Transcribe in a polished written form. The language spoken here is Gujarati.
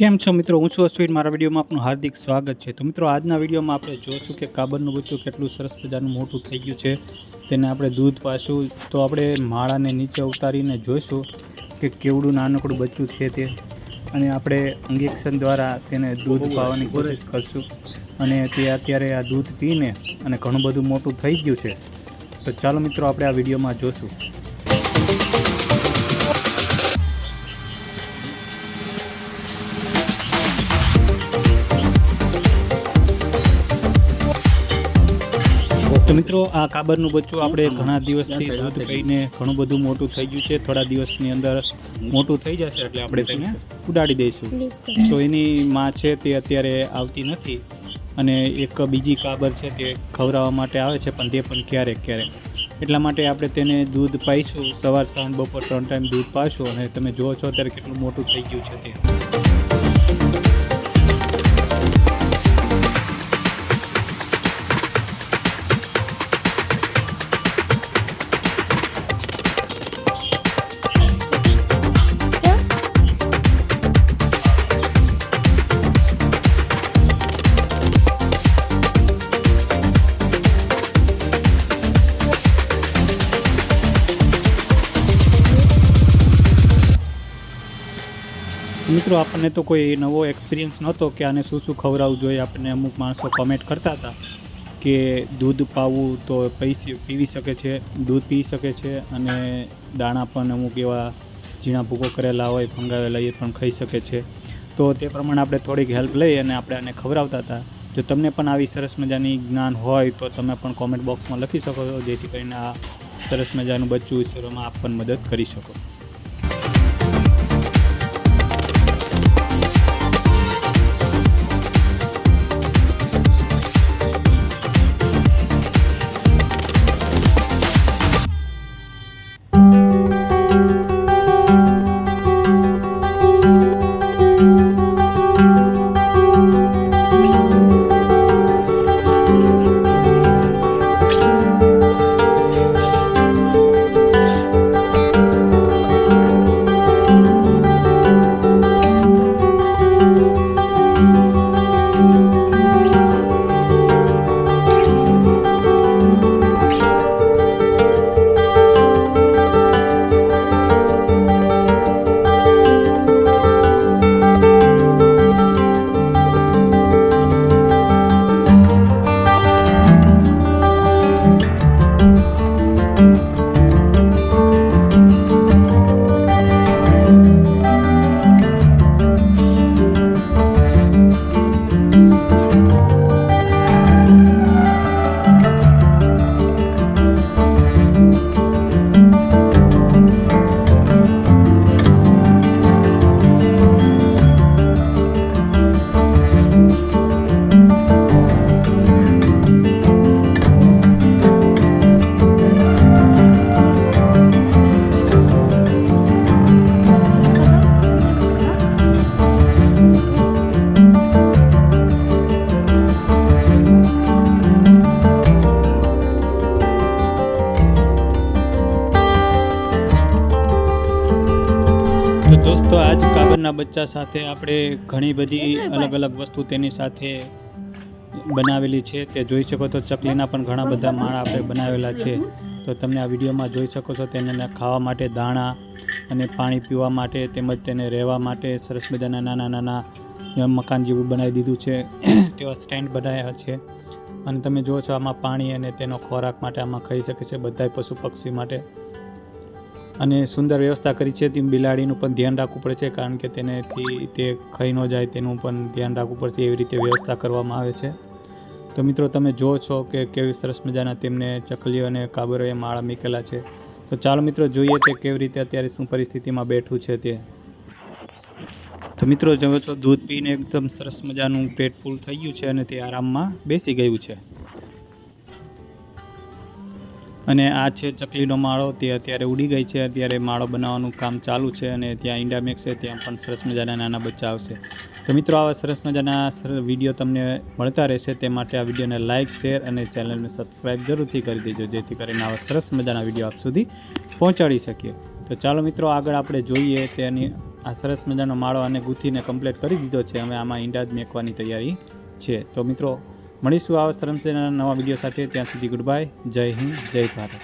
કેમ છો મિત્રો, હું છું અશ્વિન। મારા વિડીયોમાં આપનું હાર્દિક સ્વાગત છે। તો મિત્રો, આજના વિડીયોમાં આપણે જોઈશું કે કાબરનું બચ્ચું કેટલું સરસ મજાનું મોટું થઈ ગયું છે। તેને આપણે દૂધ પાશું તો આપણે માળાને નીચે ઉતારીને જોઈશું કે કેવડું નાનકડું બચ્ચું છે તે, અને આપણે ઇન્જેક્શન દ્વારા તેને દૂધ પાવાની કોશિશ કરશું। અને તે અત્યારે આ દૂધ પીને અને ઘણું બધું મોટું થઈ ગયું છે। તો ચાલો મિત્રો, આપણે આ વિડીયોમાં જોઈશું। तो मित्रों, आ काबरનું बच्चું આપણે ઘણા દિવસથી દૂધ પીને ઘણું બધું મોટું થઈ ગયું છે। થોડા દિવસની અંદર મોટું થઈ જશે એટલે આપણે તેને ઉડાડી દઈશું। તો એની માં છે તે અત્યારે આવતી નથી, અને એક બીજી કાબર છે તે ખવડાવવા માટે આવે છે, પણ તે પણ ક્યારેક ક્યારેક। એટલા માટે આપણે તેને દૂધ પાઈશું, સવાર સાંજ બપોર 3 ટાઈમ દૂધ પાઈશું। અને તમે જુઓ છો અત્યારે કેટલું મોટું થઈ ગયું છે તે। મિત્રો, આપણને તો કોઈ નવો એક્સપિરિયન્સ નહોતો કે આને શું શું ખવડાવવું જોઈએ। આપણને અમુક માણસો કમેન્ટ કરતા હતા કે દૂધ પાવું તો પીવી શકે છે, દૂધ પી શકે છે, અને દાણા પણ અમુક એવા ઝીણા ભૂકો કરેલા હોય ફંગાવેલા એ પણ ખાઈ શકે છે। તો તે પ્રમાણે આપણે થોડીક હેલ્પ લઈ અને આપણે આને ખવડાવતા હતા। જો તમને પણ આવી સરસ મજાની જ્ઞાન હોય તો તમે પણ કોમેન્ટ બોક્સમાં લખી શકો છો, જેથી કરીને આ સરસ મજાનું બચ્ચું ઉછેરવામાં આપ પણ મદદ કરી શકો। તો દોસ્તો, આજ કાબરના બચ્ચા સાથે આપણે ઘણી બધી અલગ અલગ વસ્તુ તેની સાથે બનાવેલી છે। તે જોઈ શકો તો ચકલીના પણ ઘણા બધા માળા આપણે બનાવેલા છે। તો તમને આ વિડીયોમાં જોઈ શકો છો તેને ખાવા માટે દાણા અને પાણી પીવા માટે, તેમજ તેને રહેવા માટે સરસ મજાના નાના નાના મકાન જેવું બનાવી દીધું છે। તેવા સ્ટેન્ડ બનાવ્યા છે, અને તમે જુઓ છો આમાં પાણી અને તેનો ખોરાક માટે આમાં ખાઈ શકે છે બધા પશુ પક્ષી માટે। અને સુંદર વ્યવસ્થા કરી છે। તેમ બિલાડીનું પણ ધ્યાન રાખવું પડે છે, કારણ કે તેનેથી તે ખાઈ ન જાય તેનું પણ ધ્યાન રાખવું પડશે। એવી રીતે વ્યવસ્થા કરવામાં આવે છે। તો મિત્રો, તમે જુઓ છો કે કેવી સરસ મજાના તેમને ચકલીઓ અને કાબરોએ માળા મૂકેલા છે। તો ચાલો મિત્રો, જોઈએ તે કેવી રીતે અત્યારે શું પરિસ્થિતિમાં બેઠું છે તે। તો મિત્રો, જુઓ છો દૂધ પીને એકદમ સરસ મજાનું પેટ ફૂલ થઈ ગયું છે, અને તે આરામમાં બેસી ગયું છે। અને આ છે ચકલીનો માળો, તે અત્યારે ઉડી ગઈ છે। અત્યારે માળો બનાવવાનું કામ ચાલુ છે, અને ત્યાં ઈંડા મેકશે, ત્યાં પણ સરસ મજાના નાના બચ્ચા આવશે। તો મિત્રો, આવા સરસ મજાના વિડીયો તમને મળતા રહેશે। તે માટે આ વિડીયોને લાઇક, શેર અને ચેનલને સબસ્ક્રાઈબ જરૂરથી કરી દેજો, જેથી કરીને આવા સરસ મજાના વિડીયો આપ સુધી પહોંચાડી શકીએ। તો તો ચાલો મિત્રો આગળ આપણે જોઈએ તેની આ સરસ મજાનો માળો અને ગૂંથીને કમ્પ્લીટ કરી દીધો છે. હવે આમાં ઈંડા જ મેકવાની તૈયારી છે. તો મિત્રો મળીશું આવા સરસ મજાના નવા વિડીયો સાથે. ત્યાં સુધી ગુડ બાય. જય હિન્દ, જય ભારત.